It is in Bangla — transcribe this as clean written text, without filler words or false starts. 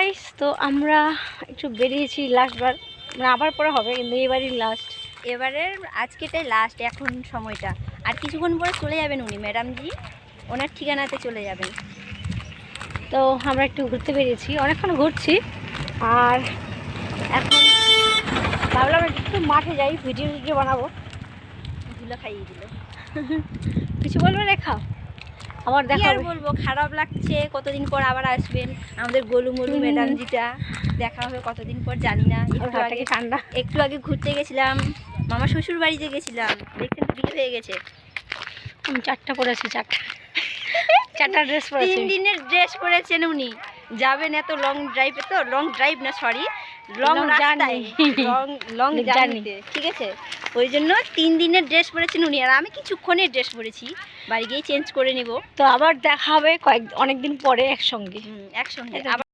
গাইস, তো আমরা একটু বেরিয়েছি লাস্টবার, মানে আবার পরে হবে কিন্তু এবারই লাস্ট। এবারের আজকেটাই লাস্ট এখন সময়টা। আর কিছুক্ষণ পরে চলে যাবেন উনি, ম্যাডামজি ওনার ঠিকানাতে চলে যাবেন। তো আমরা একটু ঘুরতে বেরিয়েছি, অনেকক্ষণ ঘুরছি। আর এখন ভাবলাম একটু মাঠে যাই, ভিডিও বানাবো। ধুলো খাইয়ে দিল। কিছু বলবে রেখা? আমার কি দেখা আর বলবো, খারাপ লাগছে। কতদিন পর আবার আসবেন আমাদের গোলুমলু ম্যাডামজিটা, দেখা হবে কতদিন পর জানি না। একটু আগে ঘুরতে গেছিলাম, মামা শ্বশুর বাড়িতে গেছিলাম, দেখছেন বিয়ে হয়ে গেছে। আমি 4টা পরেছি, 4টা ড্রেস পরেছি। 3 দিনের ড্রেস পরেছেন উনি। যাবেন এত লং ড্রাইভে, তো লং ড্রাইভ না সরি, লং রাস্তায়, লং জার্নিতে, ঠিক আছে। ওই জন্য 3 দিনের ড্রেস পরেছেন উনি, আর আমি কিছুক্ষণের ড্রেস পরেছি, বাড়ি গিয়ে চেঞ্জ করে নেব। তো আবার দেখা হবে অনেকদিন পরে একসঙ্গে। একসঙ্গে আবার।